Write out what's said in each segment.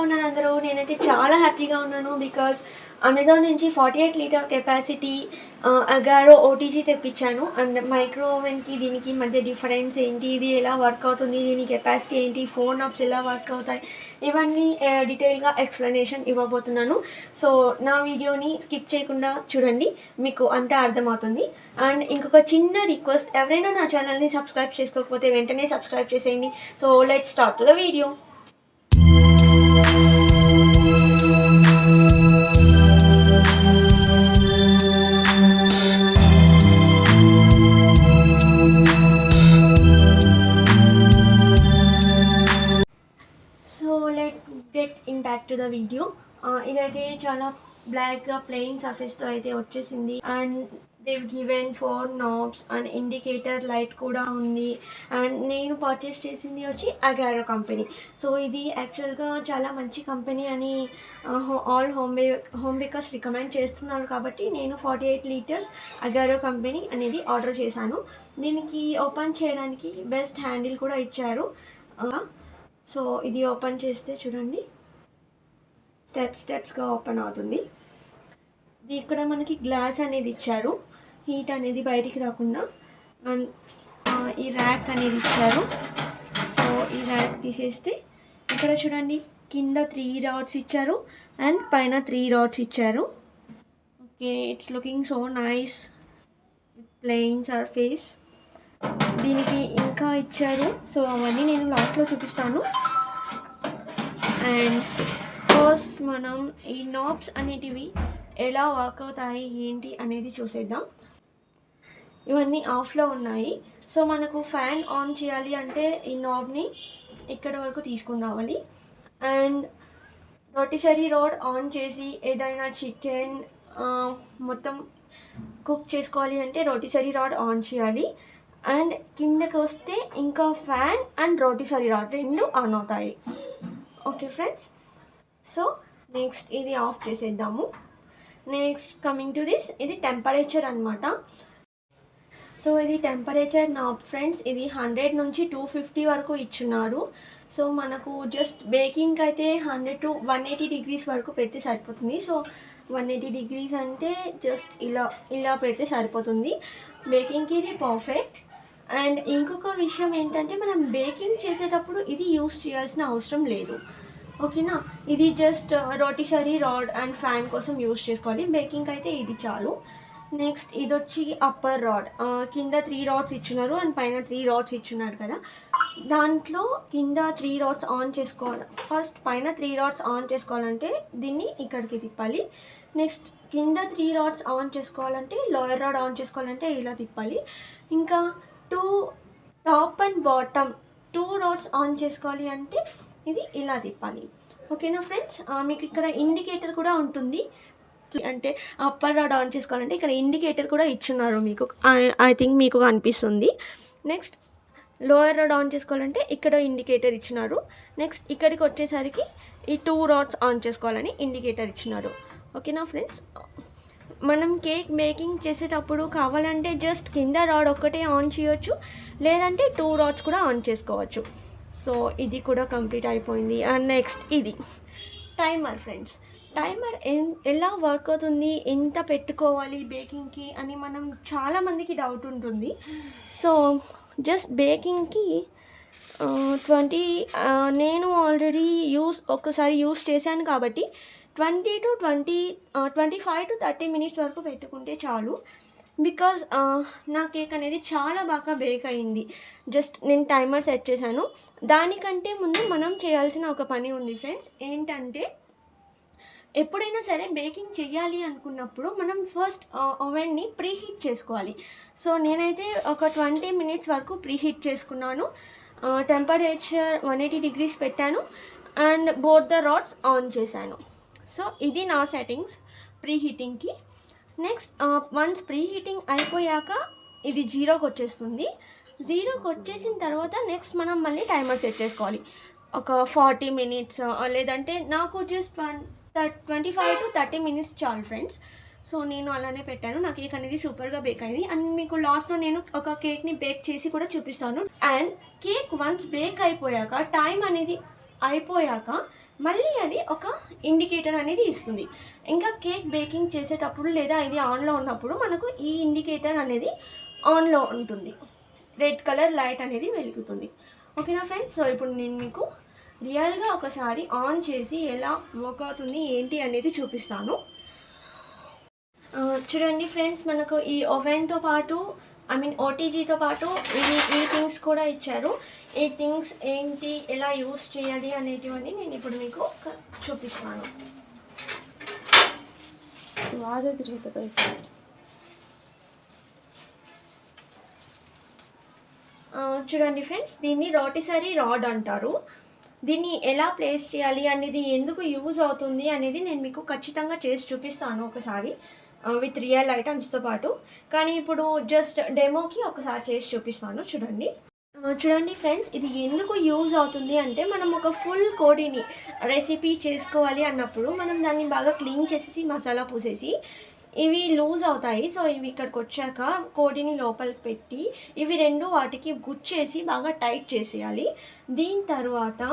ఉన్నారు అందరూ? నేనైతే చాలా హ్యాపీగా ఉన్నాను. బికాజ్ అమెజాన్ నుంచి 48 లీటర్ కెపాసిటీ అగారో ఓటీజీ తెప్పించాను. అండ్ మైక్రో ఓవెన్కి దీనికి మధ్య డిఫరెన్స్ ఏంటి, ఇది ఎలా వర్క్ అవుతుంది, దీని కెపాసిటీ ఏంటి, ఫోన్ అప్స్ ఎలా వర్క్ అవుతాయి, ఇవన్నీ డీటెయిల్గా ఎక్స్ప్లెనేషన్ ఇవ్వబోతున్నాను. సో నా వీడియోని స్కిప్ చేయకుండా చూడండి, మీకు అంతా అర్థమవుతుంది. అండ్ ఇంకొక చిన్న రిక్వెస్ట్, ఎవరైనా నా ఛానల్ని సబ్స్క్రైబ్ చేసుకోకపోతే వెంటనే సబ్స్క్రైబ్ చేసేయండి. So let's start the video. Get in back to the video. ఇదైతే చాలా బ్లాక్గా ప్లెయిన్ సర్ఫేస్తో అయితే వచ్చేసింది. And they've given 4 knobs and indicator light కూడా ఉంది. అండ్ నేను పర్చేస్ చేసింది వచ్చి అగారో కంపెనీ. సో ఇది యాక్చువల్గా చాలా మంచి కంపెనీ అని ఆల్ హోమ్ బేకర్స్ రికమెండ్ చేస్తున్నారు. కాబట్టి నేను 48 లీటర్స్ అగారో కంపెనీ అనేది ఆర్డర్ చేశాను. దీనికి ఓపెన్ చేయడానికి బెస్ట్ హ్యాండిల్ కూడా ఇచ్చారు. సో ఇది ఓపెన్ చేస్తే చూడండి, స్టెప్స్గా ఓపెన్ అవుతుంది. ఇక్కడ మనకి గ్లాస్ అనేది ఇచ్చారు, హీట్ అనేది బయటికి రాకుండా. అండ్ ఈ ర్యాక్ అనేది ఇచ్చారు. సో ఈ ర్యాక్ తీసేస్తే ఇక్కడ చూడండి, కింద 3 rods ఇచ్చారు అండ్ పైన 3 rods ఇచ్చారు. Okay, it's looking so nice plain surface. దీనికి ఇంకా ఇచ్చారు. సో అవన్నీ నేను లాస్ట్లో చూపిస్తాను. అండ్ ఫస్ట్ మనం ఈ నాబ్స్ అనేటివి ఎలా వర్క్ అవుతాయి ఏంటి అనేది చూసేద్దాం. ఇవన్నీ ఆఫ్లో ఉన్నాయి. సో మనకు ఫ్యాన్ ఆన్ చేయాలి అంటే ఈ నాబ్ని ఇక్కడ వరకు తీసుకుని రావాలి. అండ్ రోటిసరీ రాడ్ ఆన్ చేసి ఏదైనా చికెన్ మొత్తం కుక్ చేసుకోవాలి అంటే రోటిసరీ రాడ్ ఆన్ చేయాలి. అండ్ కిందకి వస్తే ఇంకా fan and rotisserie rod 2 on అవుతాయి. ఓకే ఫ్రెండ్స్, సో నెక్స్ట్ ఇది ఆఫ్ చేసేద్దాము. నెక్స్ట్ కమింగ్ టు దిస్, ఇది టెంపరేచర్ అనమాట. సో ఇది టెంపరేచర్ నాబ్ ఫ్రెండ్స్. ఇది 100 నుంచి 250 వరకు ఇచ్చున్నారు. సో మనకు జస్ట్ బేకింగ్కి అయితే 100 to 180 degrees వరకు పెడితే సరిపోతుంది. సో 180 degrees అంటే జస్ట్ ఇలా పెడితే సరిపోతుంది. బేకింగ్కి ఇది పర్ఫెక్ట్. అండ్ ఇంకొక విషయం ఏంటంటే, మనం బేకింగ్ చేసేటప్పుడు ఇది యూస్ చేయాల్సిన అవసరం లేదు. ఓకేనా, ఇది జస్ట్ రోటిసరీ రాడ్ అండ్ ఫ్యాన్ కోసం యూస్ చేసుకోవాలి. బేకింగ్ అయితే ఇది చాలు. నెక్స్ట్ ఇది వచ్చి అప్పర్ రాడ్. కింద 3 rods ఇచ్చున్నారు అండ్ పైన 3 rods ఇచ్చున్నారు కదా. దాంట్లో కింద 3 rods ఆన్ చేసుకోవాలి. ఫస్ట్ పైన 3 rods ఆన్ చేసుకోవాలంటే దీన్ని ఇక్కడికి తిప్పాలి. నెక్స్ట్ కింద 3 rods ఆన్ చేసుకోవాలంటే లోయర్ రాడ్ ఆన్ చేసుకోవాలంటే ఇలా తిప్పాలి. ఇంకా top and bottom 2 rods on చేసుకోవాలి అంటే ఇది ఇలా తిప్పాలి. ఓకేనా ఫ్రెండ్స్, మీకు ఇక్కడ ఇండికేటర్ కూడా ఉంటుంది. అంటే అప్పర్ రాడ్ ఆన్ చేసుకోవాలంటే ఇక్కడ ఇండికేటర్ కూడా ఇచ్చున్నారు మీకు, ఐ థింక్ మీకు అనిపిస్తుంది. నెక్స్ట్ లోయర్ రాడ్ ఆన్ చేసుకోవాలంటే ఇక్కడ ఇండికేటర్ ఇచ్చినారు. నెక్స్ట్ ఇక్కడికి వచ్చేసరికి ఈ 2 rods ఆన్ చేసుకోవాలని ఇండికేటర్ ఇచ్చినారు. ఓకేనా ఫ్రెండ్స్, మనం కేక్ బేకింగ్ చేసేటప్పుడు కావాలంటే జస్ట్ కింద రాడ్ ఒక్కటే ఆన్ చేయొచ్చు, లేదంటే 2 rods కూడా ఆన్ చేసుకోవచ్చు. సో ఇది కూడా కంప్లీట్ అయిపోయింది. అండ్ నెక్స్ట్ ఇది టైమర్ ఫ్రెండ్స్. టైమర్ ఎలా వర్క్ అవుతుంది, ఎంత పెట్టుకోవాలి బేకింగ్కి అని మనం చాలామందికి డౌట్ ఉంటుంది. సో జస్ట్ బేకింగ్కి 20 నేను ఆల్రెడీ ఒక్కసారి యూస్ చేశాను కాబట్టి 25 to 30 minutes వరకు పెట్టుకుంటే చాలు. బికాజ్ నా కేక్ అనేది చాలా బాగా బేక్ అయింది. జస్ట్ నేను టైమర్ సెట్ చేశాను. దానికంటే ముందు మనం చేయాల్సిన ఒక పని ఉంది ఫ్రెండ్స్. ఏంటంటే, ఎప్పుడైనా సరే బేకింగ్ చేయాలి అనుకున్నప్పుడు మనం ఫస్ట్ ఓవెన్ని ప్రీహీట్ చేసుకోవాలి. సో నేనైతే ఒక 20 minutes వరకు ప్రీహీట్ చేసుకున్నాను. టెంపరేచర్ 180 degrees పెట్టాను and both the rods on చేశాను. సో ఇది నా సెట్టింగ్స్ ప్రీహీటింగ్కి. నెక్స్ట్ వన్స్ ప్రీహీటింగ్ అయిపోయాక ఇది 0కి వచ్చేస్తుంది. 0కి వచ్చేసిన తర్వాత నెక్స్ట్ మనం మళ్ళీ టైమర్ సెట్ చేసుకోవాలి. ఒక 40 minutes లేదంటే నాకు జస్ట్ 25 to 30 minutes చాలు ఫ్రెండ్స్. సో నేను అలానే పెట్టాను. నా కేక్ అనేది సూపర్గా బేక్ అయింది. అండ్ మీకు లాస్ట్లో నేను ఒక కేక్ని బేక్ చేసి కూడా చూపిస్తాను. అండ్ కేక్ వన్స్ బేక్ అయిపోయాక టైం అనేది అయిపోయాక మళ్ళీ అది ఒక ఇండికేటర్ అనేది ఇస్తుంది. ఇంకా కేక్ బేకింగ్ చేసేటప్పుడు లేదా ఇది ఆన్లో ఉన్నప్పుడు మనకు ఈ ఇండికేటర్ అనేది ఆన్లో ఉంటుంది, రెడ్ కలర్ లైట్ అనేది వెలుగుతుంది. ఓకేనా ఫ్రెండ్స్? సో ఇప్పుడు నేను మీకు రియల్గా ఒకసారి ఆన్ చేసి ఎలా వర్క్ అవుతుంది ఏంటి అనేది చూపిస్తాను. చూడండి ఫ్రెండ్స్, మనకు ఈ ఓవెన్తో పాటు ఓటీజీతో పాటు ఈ థింగ్స్ కూడా ఇచ్చారు. ఈ థింగ్స్ ఏంటి, ఎలా యూస్ చేయాలి అనేటివన్నీ నేను ఇప్పుడు మీకు చూపిస్తాను. చూడండి ఫ్రెండ్స్, దీన్ని రోటిసరీ రాడ్ అంటారు. దీన్ని ఎలా ప్లేస్ చేయాలి అనేది, ఎందుకు యూజ్ అవుతుంది అనేది నేను మీకు ఖచ్చితంగా చేసి చూపిస్తాను ఒకసారి, విత్ రియల్ ఐటమ్స్తో పాటు. కానీ ఇప్పుడు జస్ట్ డెమోకి ఒకసారి చేసి చూపిస్తాను. చూడండి ఫ్రెండ్స్, ఇది ఎందుకు యూజ్ అవుతుంది అంటే, మనం ఒక ఫుల్ కోడిని రెసిపీ చేసుకోవాలి అన్నప్పుడు మనం దాన్ని బాగా క్లీన్ చేసేసి మసాలా పూసేసి ఇవి లూజ్ అవుతాయి. సో ఇవి ఇక్కడికి వచ్చాక కోడిని లోపలికి పెట్టి ఇవి రెండు వాటికి గుచ్చేసి బాగా టైట్ చేసేయాలి. దీని తర్వాత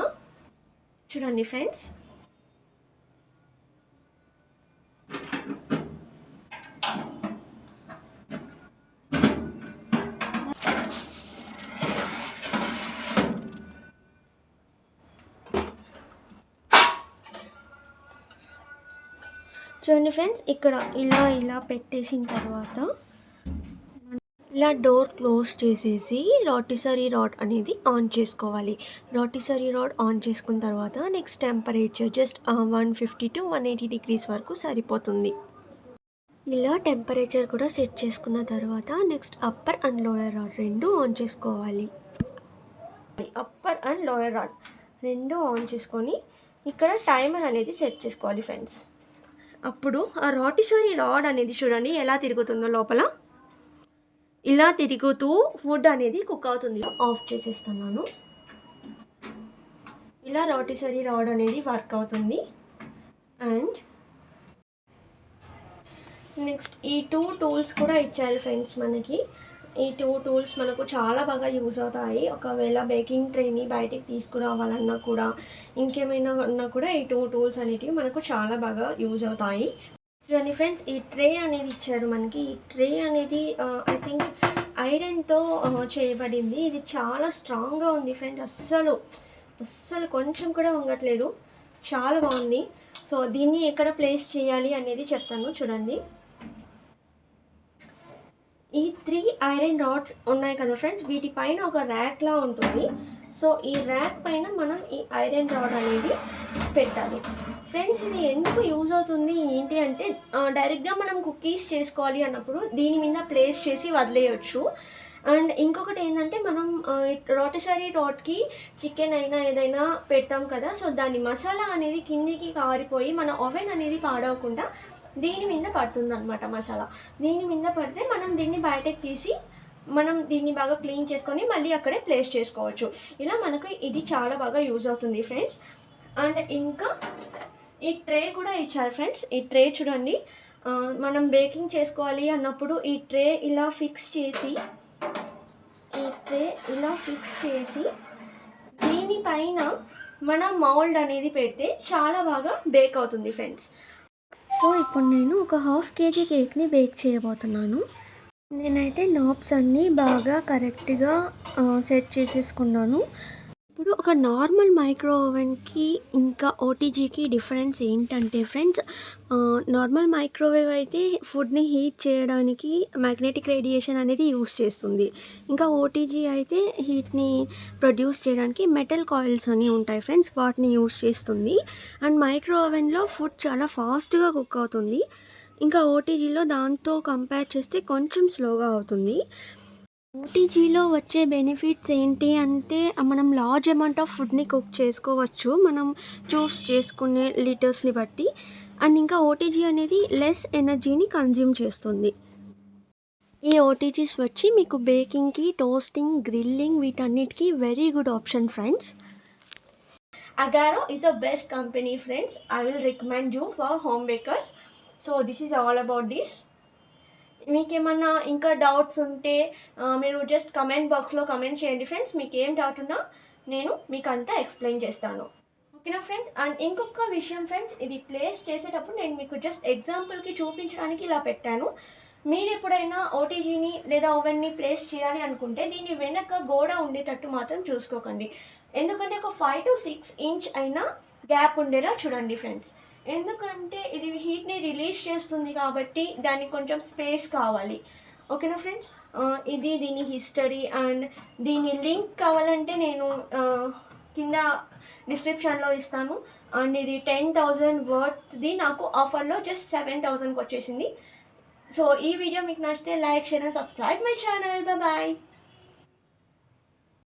చూడండి ఫ్రెండ్స్, ఇక్కడ ఇలా పెట్టేసిన తర్వాత ఇలా డోర్ క్లోజ్ చేసేసి రోటిసరీ రాడ్ అనేది ఆన్ చేసుకోవాలి. రోటిసరీ రాడ్ ఆన్ చేసుకున్న తర్వాత next temperature just 150 to 180 degrees వరకు సరిపోతుంది. ఇలా టెంపరేచర్ కూడా సెట్ చేసుకున్న తర్వాత next upper and lower rod రెండు ఆన్ చేసుకోవాలి. అప్పర్ అండ్ లోయర్ రాడ్ రెండు ఆన్ చేసుకొని ఇక్కడ టైమర్ అనేది సెట్ చేసుకోవాలి ఫ్రెండ్స్. అప్పుడు ఆ రోటిసరీ రాడ్ అనేది చూడండి ఎలా తిరుగుతుందో, లోపల ఇలా తిరుగుతూ ఫుడ్ అనేది కుక్ అవుతుంది. ఆఫ్ చేసేస్తున్నాను. ఇలా రోటిసరీ రాడ్ అనేది వర్క్ అవుతుంది. అండ్ నెక్స్ట్ ఈ 2 టూల్స్ కూడా ఇచ్చారు ఫ్రెండ్స్. మనకి ఈ 2 టూల్స్ మనకు చాలా బాగా యూజ్ అవుతాయి. ఒకవేళ బేకింగ్ ట్రేని బయటికి తీసుకురావాలన్నా కూడా, ఇంకేమైనా ఉన్నా కూడా ఈ 2 టూల్స్ అనేటివి మనకు చాలా బాగా యూజ్ అవుతాయి. చూడండి ఫ్రెండ్స్, ఈ ట్రే అనేది ఇచ్చారు మనకి. ఈ ట్రే అనేది ఐ థింక్ ఐరన్తో చేయబడింది. ఇది చాలా స్ట్రాంగ్గా ఉంది ఫ్రెండ్స్. అస్సలు కొంచెం కూడా వంగట్లేదు, చాలా బాగుంది. సో దీన్ని ఎక్కడ ప్లేస్ చేయాలి అనేది చెప్తాను. చూడండి, ఈ 3 ఐరన్ రాడ్స్ ఉన్నాయి కదా ఫ్రెండ్స్, వీటిపైన ఒక ర్యాక్లా ఉంటుంది. సో ఈ ర్యాక్ పైన మనం ఈ ఐరన్ రాడ్ అనేది పెట్టాలి ఫ్రెండ్స్. ఇది ఎందుకు యూజ్ అవుతుంది ఏంటి అంటే, డైరెక్ట్గా మనం కుకీస్ చేసుకోవాలి అన్నప్పుడు దీని మీద ప్లేస్ చేసి వదిలేయచ్చు. అండ్ ఇంకొకటి ఏంటంటే, మనం రోటిసరీ రాడ్కి చికెన్ అయినా ఏదైనా పెడతాం కదా, సో దాని మసాలా అనేది కిందికి కారిపోయి మన ఓవెన్ అనేది పాడవకుండా దీని మీద పడుతుంది అనమాట. మసాలా దీని మీద పడితే మనం దీన్ని బయటకు తీసి మనం దీన్ని బాగా క్లీన్ చేసుకొని మళ్ళీ అక్కడే ప్లేస్ చేసుకోవచ్చు. ఇలా మనకు ఇది చాలా బాగా యూజ్ అవుతుంది ఫ్రెండ్స్. అండ్ ఇంకా ఈ ట్రే కూడా ఇచ్చారు ఫ్రెండ్స్. ఈ ట్రే చూడండి, మనం బేకింగ్ చేసుకోవాలి అన్నప్పుడు ఈ ట్రే ఇలా ఫిక్స్ చేసి దీనిపైన మనం మౌల్డ్ అనేది పెడితే చాలా బాగా బేక్ అవుతుంది ఫ్రెండ్స్. సో ఇప్పుడు నేను ఒక 1/2 kg కేక్ని బేక్ చేయబోతున్నాను. నేనైతే నాబ్స్ అన్నీ బాగా కరెక్ట్గా సెట్ చేసేసుకున్నాను. ఇప్పుడు ఒక నార్మల్ మైక్రో ఓవెన్కి ఇంకా ఓటీజీకి డిఫరెన్స్ ఏంటంటే ఫ్రెండ్స్, నార్మల్ మైక్రోవేవ్ అయితే ఫుడ్ని హీట్ చేయడానికి మ్యాగ్నెటిక్ రేడియేషన్ అనేది యూస్ చేస్తుంది. ఇంకా ఓటీజీ అయితే హీట్ని ప్రొడ్యూస్ చేయడానికి మెటల్ కాయిల్స్ అని ఉంటాయి ఫ్రెండ్స్, వాటిని యూస్ చేస్తుంది. అండ్ మైక్రో ఓవెన్లో ఫుడ్ చాలా ఫాస్ట్గా కుక్ అవుతుంది. ఇంకా ఓటీజీలో దాంతో కంపేర్ చేస్తే కొంచెం స్లోగా అవుతుంది. ఓటీజీలో వచ్చే బెనిఫిట్స్ ఏంటి అంటే, మనం లార్జ్ అమౌంట్ ఆఫ్ ఫుడ్ని కుక్ చేసుకోవచ్చు మనం చూస్ చేసుకునే లీటర్స్ని బట్టి. అండ్ ఇంకా ఓటీజీ అనేది లెస్ ఎనర్జీని కన్జ్యూమ్ చేస్తుంది. ఈ ఓటీజీస్ వచ్చి మీకు బేకింగ్కి, టోస్టింగ్, గ్రిల్లింగ్ వీటన్నిటికీ very good option friends. Agaro is the best company friends. I will recommend you for home bakers. So this is all about this. మీకేమన్నా ఇంకా డౌట్స్ ఉంటే మీరు జస్ట్ కమెంట్ బాక్స్లో కమెంట్ చేయండి ఫ్రెండ్స్. మీకు ఏం డౌట్ ఉన్నా నేను మీకు అంతా ఎక్స్ప్లెయిన్ చేస్తాను. ఓకేనా ఫ్రెండ్స్. అండ్ ఇంకొక విషయం ఫ్రెండ్స్, ఇది ప్లేస్ చేసేటప్పుడు నేను మీకు జస్ట్ ఎగ్జాంపుల్కి చూపించడానికి ఇలా పెట్టాను. మీరు ఎప్పుడైనా ఓటీజీని లేదా ఓవెన్ని ప్లేస్ చేయాలి అనుకుంటే దీని వెనక గోడ ఉండేటట్టు మాత్రం చూసుకోకండి. ఎందుకంటే ఒక 5 to 6 ఇంచ్ అయినా గ్యాప్ ఉండేలా చూడండి ఫ్రెండ్స్. ఎందుకంటే ఇది హీట్ని రిలీజ్ చేస్తుంది కాబట్టి దానికి కొంచెం స్పేస్ కావాలి. ఓకేనా ఫ్రెండ్స్. ఇది దీని హిస్టరీ అండ్ దీని లింక్ కావాలంటే నేను కింద డిస్క్రిప్షన్లో ఇస్తాను. అండ్ ఇది 10,000 వర్త్ది, నాకు ఆఫర్లో జస్ట్ 7,000కి వచ్చేసింది. సో ఈ వీడియో మీకు నచ్చితే like, share and subscribe my channel. Bye.